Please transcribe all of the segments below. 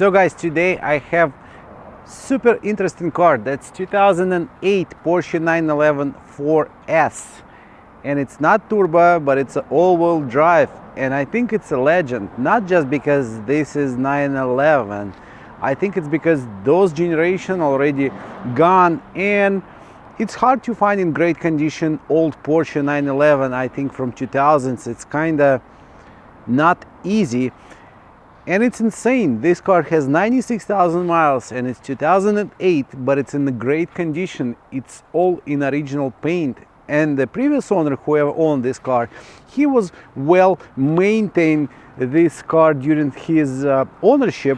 So guys, today I have super interesting car. That's 2008 Porsche 911 4S, and it's not turbo, but it's an all-wheel drive, and I think it's a legend, not just because this is 911. I think it's because those generation already gone, and it's hard to find in great condition old Porsche 911. I think from 2000s it's kind of not easy. And it's insane. This car has 96,000 miles and it's 2008, but it's in a great condition. It's all in original paint. And the previous owner, whoever owned this car, he was well maintained this car during his ownership.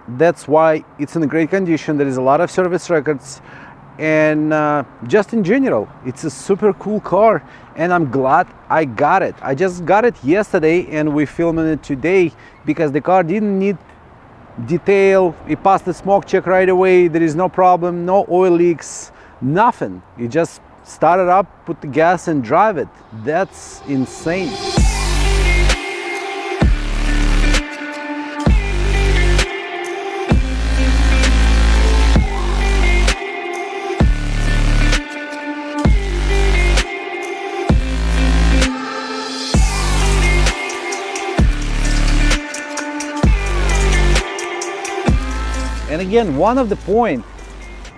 That's why it's in a great condition. There is a lot of service records, and just in general, it's a super cool car, and I'm glad I got it. I just got it yesterday and we filming it today because the car didn't need detail. It passed the smoke check right away. There is no problem, no oil leaks, nothing. You just start it up, put the gas and drive it. That's insane. And again, one of the point,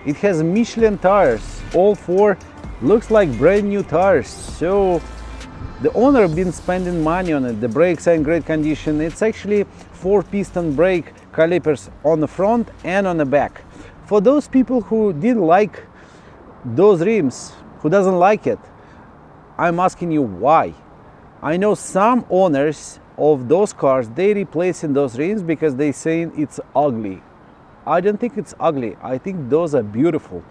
it has Michelin tires, all four, looks like brand new tires. So the owner been spending money on it. The brakes are in great condition. It's actually 4-piston brake calipers on the front and on the back. For those people who didn't like those rims, who doesn't like it, I'm asking you why. I know some owners of those cars, they replacing those rims because they saying it's ugly. I don't think it's ugly. I think those are beautiful.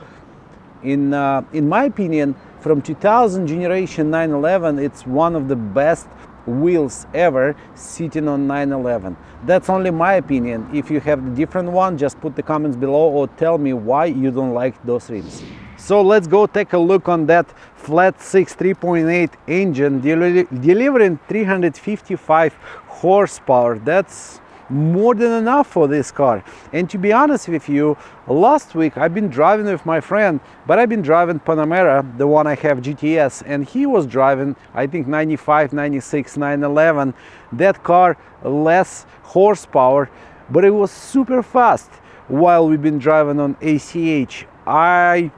In my opinion, from 2000 generation 911, it's one of the best wheels ever sitting on 911. That's only my opinion. If you have a different one, just put the comments below or tell me why you don't like those rims. So let's go take a look on that flat 6 3.8 engine delivering 355 horsepower. That's more than enough for this car. And to be honest with you, last week I've been driving with my friend, but I've been driving Panamera, the one I have GTS, and he was driving I think 95, 96, 911. That car less horsepower, but it was super fast while we've been driving on ACH. I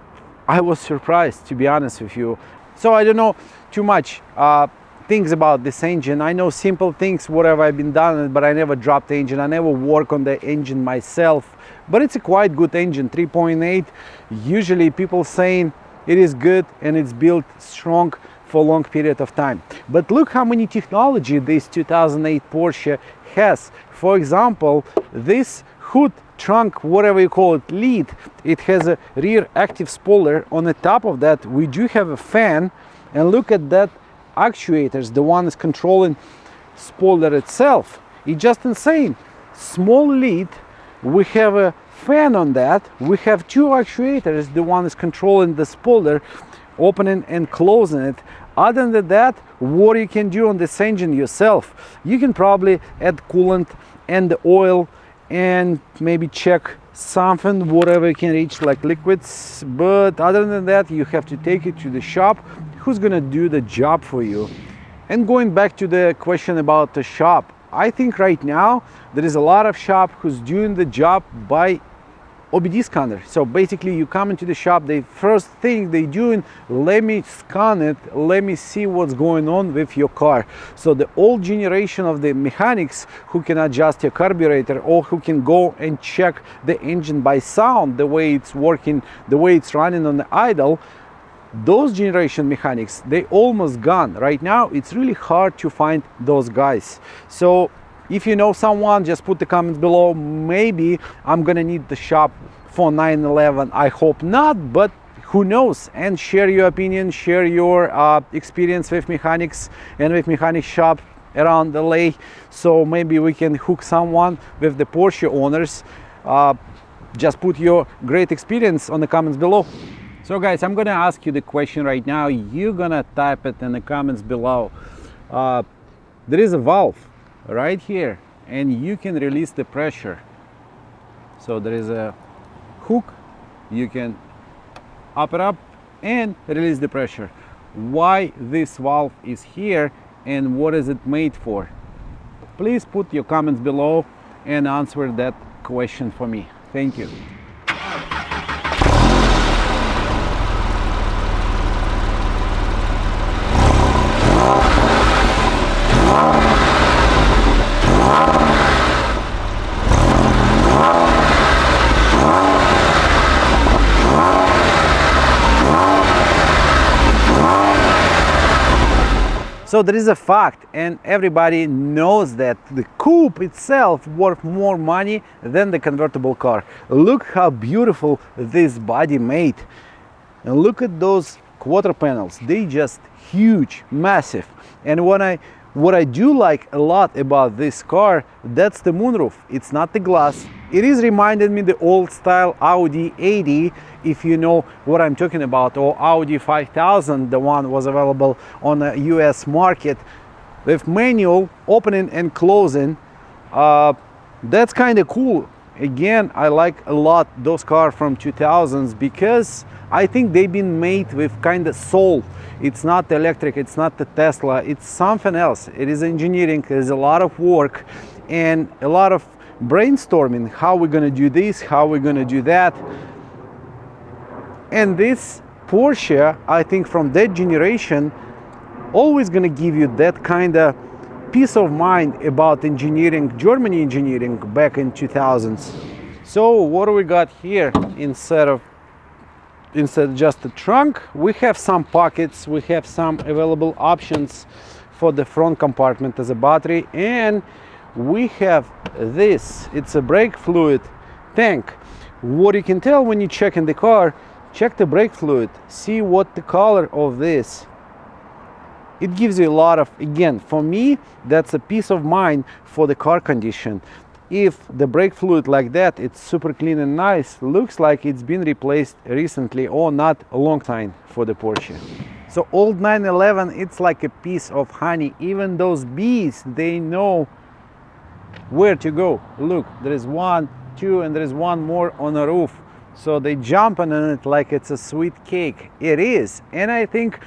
was surprised, to be honest with you. So I don't know too much things about this engine. I know simple things, whatever I've been done, but I never dropped the engine. I never work on the engine myself, but it's a quite good engine, 3.8. Usually people saying it is good and it's built strong for a long period of time. But look how many technology this 2008 Porsche has. For example, this hood trunk, whatever you call it, lid, it has a rear active spoiler. On the top of that we do have a fan, and look at that actuators, the one is controlling spoiler itself. It's just insane. Small lid, we have a fan on that, we have two actuators, the one is controlling the spoiler, opening and closing it. Other than that, what you can do on this engine yourself, you can probably add coolant and the oil and maybe check something, whatever you can reach, like liquids. But other than that, you have to take it to the shop who's gonna do the job for you. And going back to the question about the shop, I think right now there is a lot of shop who's doing the job by OBD scanner. So basically you come into the shop, the first thing they doing, let me scan it, let me see what's going on with your car. So the old generation of the mechanics who can adjust your carburetor or who can go and check the engine by sound, the way it's working, the way it's running on the idle, those generation mechanics, they almost gone. Right now it's really hard to find those guys. So if you know someone, just put the comments below. Maybe I'm gonna need the shop for 911. I hope not, but who knows? And share your opinion, share your experience with mechanics and with mechanic shop around LA. So maybe we can hook someone with the Porsche owners. Just put your great experience on the comments below. So guys, I'm gonna ask you the question right now. You're gonna type it in the comments below. There is a valve right here and you can release the pressure. So there is a hook, you can up it up and release the pressure. Why this valve is here and what is it made for? Please put your comments below and answer that question for me. Thank you. So there is a fact, and everybody knows that the coupe itself worth more money than the convertible car. Look how beautiful this body made. And look at those quarter panels. They just huge, massive. And what I do like a lot about this car, that's the moonroof. It's not the glass. It is reminded me the old style Audi 80, if you know what I'm talking about, or Audi 5000, the one was available on the US market with manual opening and closing. That's kind of cool. Again, I like a lot those cars from 2000s because I think they've been made with kind of soul. It's not electric, it's not the Tesla, it's something else. It is engineering, there's a lot of work and a lot of brainstorming, how we're gonna do this, how we're gonna do that. And this Porsche, I think from that generation, always gonna give you that kind of peace of mind about engineering, Germany engineering back in 2000s. So what do we got here? Instead of just the trunk, we have some pockets, we have some available options for the front compartment as a battery, and we have this, it's a brake fluid tank. What you can tell when you check in the car, check the brake fluid, see what the color of this. It gives you a lot of, again, for me, that's a peace of mind for the car condition. If the brake fluid like that, it's super clean and nice, looks like it's been replaced recently or not a long time for the Porsche. So old 911, it's like a piece of honey. Even those bees, they know where to go. Look, there is one, two, and there is one more on the roof. So they jumping on it like it's a sweet cake. It is. And I think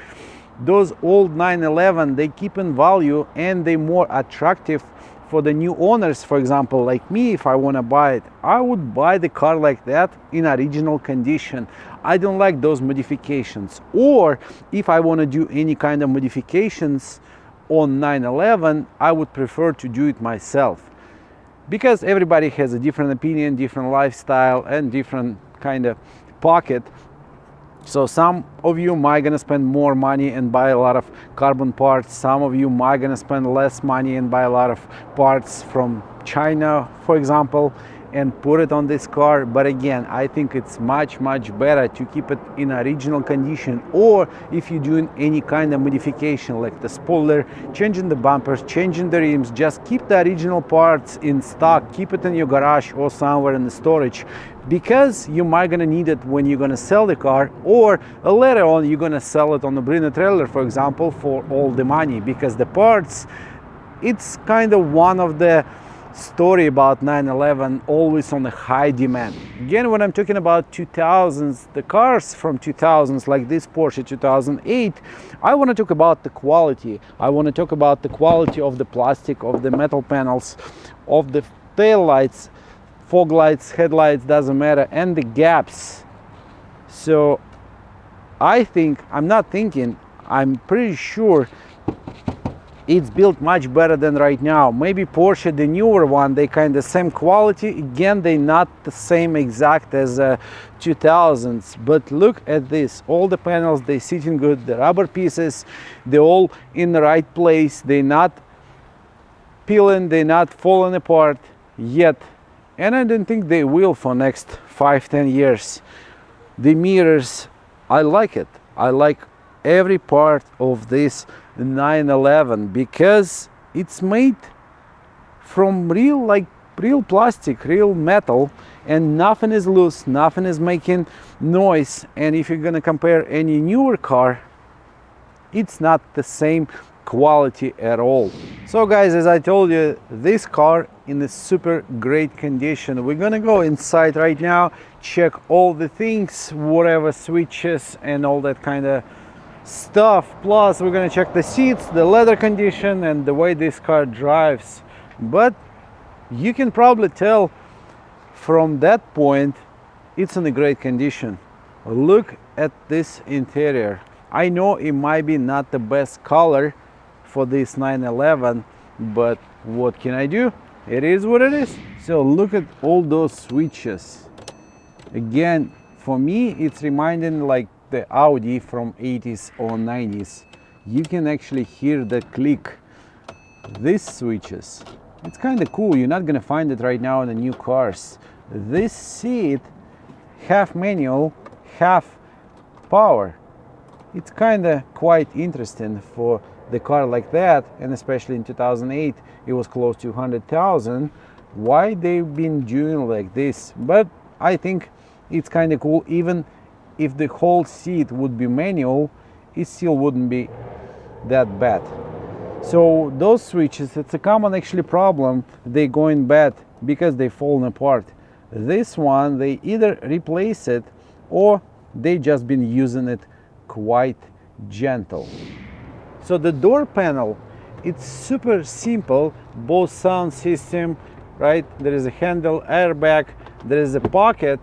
those old 911, they keep in value and they more attractive for the new owners. For example, like me, if I want to buy it, I would buy the car like that in original condition. I don't like those modifications. Or if I want to do any kind of modifications on 911, I would prefer to do it myself, because everybody has a different opinion, different lifestyle, and different kind of pocket. So some of you might gonna spend more money and buy a lot of carbon parts. Some of you might gonna spend less money and buy a lot of parts from China, for example, and put it on this car. But again, I think it's much better to keep it in original condition. Or if you're doing any kind of modification like the spoiler, changing the bumpers, changing the rims, just keep the original parts in stock, keep it in your garage or somewhere in the storage, because you might gonna need it when you're gonna sell the car, or later on you're gonna sell it on a Brinner trailer, for example, for all the money. Because the parts, it's kind of one of the story about 911, always on a high demand. Again, when I'm talking about 2000s, the cars from 2000s like this Porsche 2008, I want to talk about the quality. I want to talk about the quality of the plastic, of the metal panels, of the tail lights, fog lights, headlights, doesn't matter, and the gaps. So I'm pretty sure it's built much better than right now. Maybe Porsche, the newer one, they kind of same quality. Again, they not the same exact as 2000s. But look at this, all the panels, they sitting good, the rubber pieces, they're all in the right place. They're not peeling, they're not falling apart yet. And I don't think they will for next 5-10 years. The mirrors, I like it. I like every part of this 911 because it's made from real plastic, real metal, and nothing is loose, nothing is making noise. And if you're gonna compare any newer car, it's not the same quality at all. So guys, as I told you, this car in a super great condition. We're gonna go inside right now, check all the things, whatever switches and all that kind of stuff. Plus we're gonna check the seats, the leather condition, and the way this car drives. But you can probably tell from that point it's in a great condition. Look at this interior. I know it might be not the best color for this 911, but what can I do? It is what it is. So look at all those switches. Again, for me it's reminding like the Audi from 80s or 90s. You can actually hear the click. These switches, it's kind of cool. You're not gonna find it right now in the new cars. This seat, half manual, half power. It's kind of quite interesting for the car like that, and especially in 2008 it was close to 100,000. Why they've been doing like this? But I think it's kind of cool. Even if the whole seat would be manual, it still wouldn't be that bad. So those switches, it's a common actually problem. They going bad because they fallen apart. This one, they either replace it or they just been using it quite gentle. So the door panel, it's super simple. Both sound system, right? There is a handle, airbag, there is a pocket,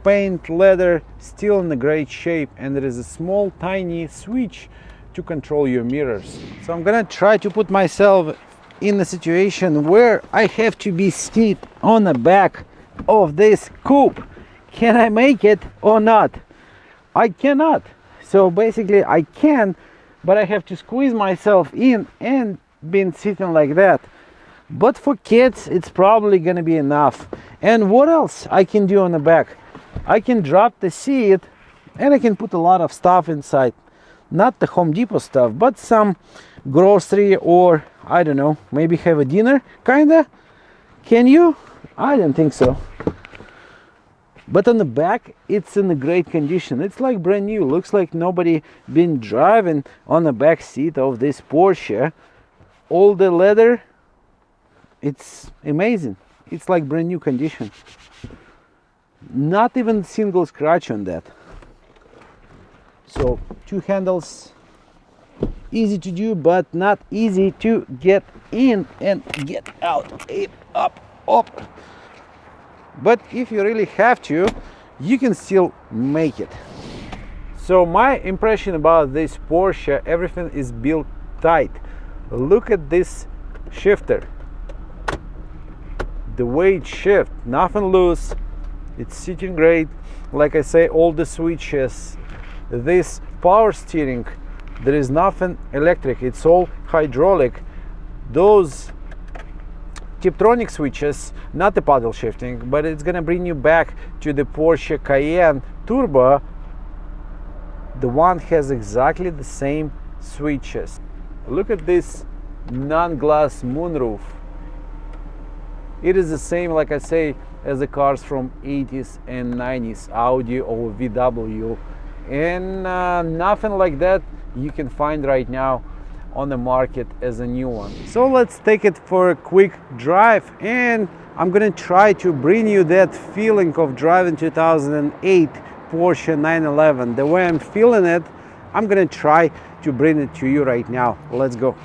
paint, leather, still in a great shape, and there is a small tiny switch to control your mirrors. So I'm gonna try to put myself in a situation where I have to be seated on the back of this coupe. Can I make it or not? I cannot. So basically I can, but I have to squeeze myself in and been sitting like that. But for kids it's probably gonna be enough. And what else I can do on the back? I can drop the seat and I can put a lot of stuff inside. Not the Home Depot stuff, but some grocery, or I don't know, maybe have a dinner, kinda. Can you? I don't think so. But on the back, it's in a great condition. It's like brand new. Looks like nobody been driving on the back seat of this Porsche. All the leather, it's amazing. It's like brand new condition. Not even single scratch on that. So two handles, easy to do, but not easy to get in and get out. Up, up. But if you really have to, you can still make it. So my impression about this Porsche, everything is built tight. Look at this shifter. The way it shifts, nothing loose. It's sitting great. Like I say, all the switches, this power steering, there is nothing electric, it's all hydraulic. Those Tiptronic switches, not the paddle shifting, but it's gonna bring you back to the Porsche Cayenne Turbo. The one has exactly the same switches. Look at this non-glass moonroof. It is the same, like I say, as the cars from 80s and 90s, Audi or VW, and nothing like that you can find right now on the market as a new one. So let's take it for a quick drive, and I'm gonna try to bring you that feeling of driving 2008 Porsche 911. The way I'm feeling it, I'm gonna try to bring it to you right now. Let's go.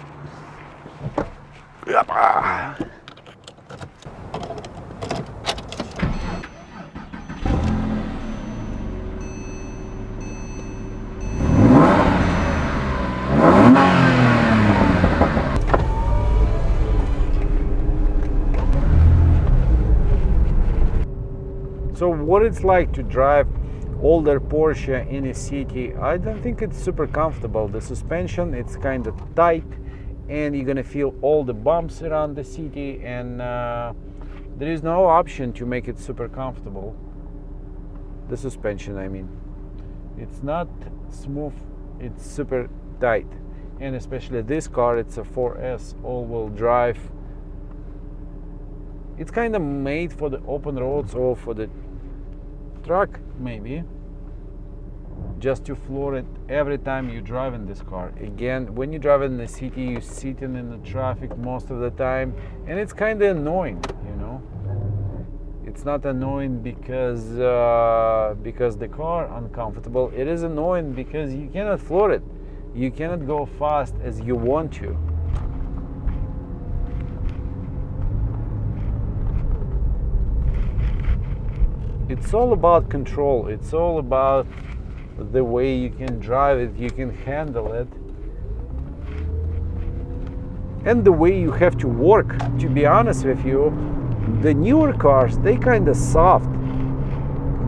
So what it's like to drive older Porsche in a city, I don't think it's super comfortable. The suspension, it's kind of tight, and you're gonna feel all the bumps around the city, and there is no option to make it super comfortable. The suspension, I mean. It's not smooth, it's super tight. And especially this car, it's a 4S all-wheel drive. It's kind of made for the open roads or for the truck, maybe. just to floor it every time you drive in this car. Again, when you drive in the city, you're sitting in the traffic most of the time, and it's kind of annoying, you know. It's not annoying because the car uncomfortable. It is annoying because you cannot floor it. You cannot go fast as you want to. It's all about control. It's all about the way you can drive it, you can handle it, and the way you have to work. To be honest with you, the newer cars, they kind of soft.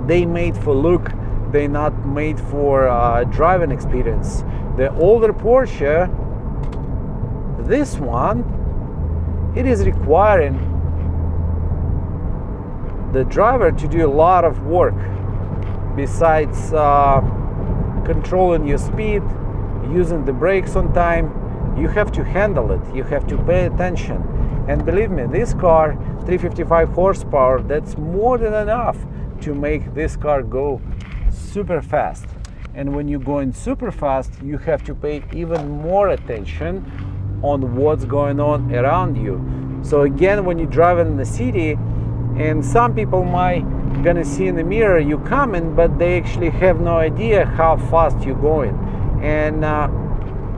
They made for look. They're not made for driving experience. The older Porsche, this one, it is requiring the driver to do a lot of work besides controlling your speed, using the brakes on time. You have to handle it, you have to pay attention. And believe me, this car, 355 horsepower, that's more than enough to make this car go super fast. And when you're going super fast, you have to pay even more attention on what's going on around you. So again, when you're driving in the city, and some people might gonna see in the mirror you coming, but they actually have no idea how fast you're going. And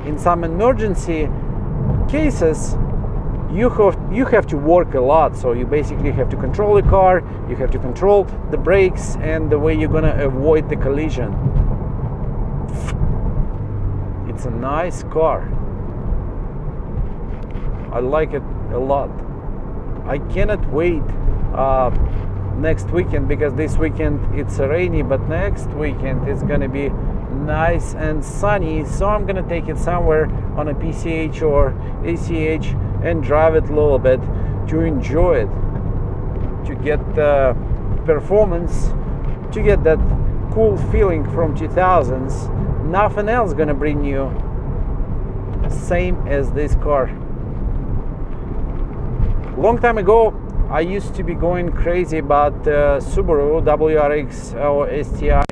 in some emergency cases, you have to work a lot. So you basically have to control the car, you have to control the brakes, and the way you're gonna avoid the collision. It's a nice car. I like it a lot. I cannot wait next weekend, because this weekend it's rainy, but next weekend it's gonna be nice and sunny. So I'm gonna take it somewhere on a PCH or ACH and drive it a little bit to enjoy it, to get the performance, to get that cool feeling from 2000s. Nothing else gonna bring you same as this car. Long time ago, I used to be going crazy about Subaru WRX or STI.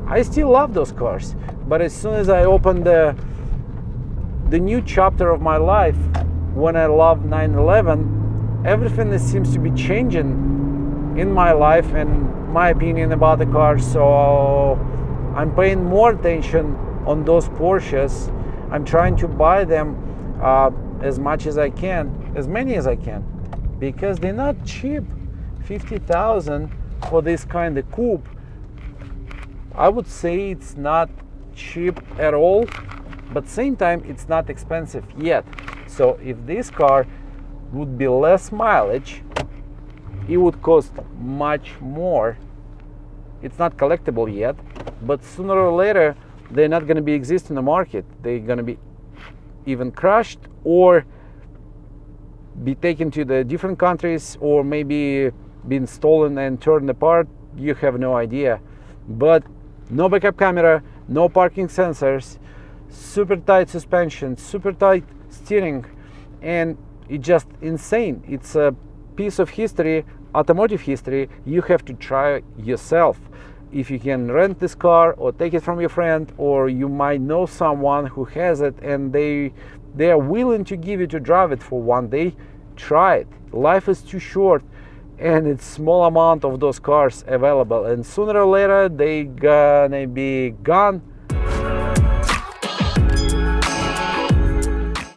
I still love those cars, but as soon as I opened the new chapter of my life, when I love 911, everything that seems to be changing in my life and my opinion about the cars. So I'm paying more attention on those Porsches. I'm trying to buy them as much as I can, as many as I can, because they're not cheap. 50,000 for this kind of coupe, I would say it's not cheap at all, but same time it's not expensive yet. So if this car would be less mileage, it would cost much more. It's not collectible yet, but sooner or later they're not going to be exist in the market. They're going to be even crushed or be taken to the different countries, or maybe been stolen and torn apart. You have no idea. But no backup camera, no parking sensors, super tight suspension, super tight steering, and it's just insane. It's a piece of history, automotive history. You have to try yourself. If you can rent this car or take it from your friend, or you might know someone who has it and they are willing to give you to drive it for one day, try it. Life is too short, and it's small amount of those cars available, and sooner or later they gonna be gone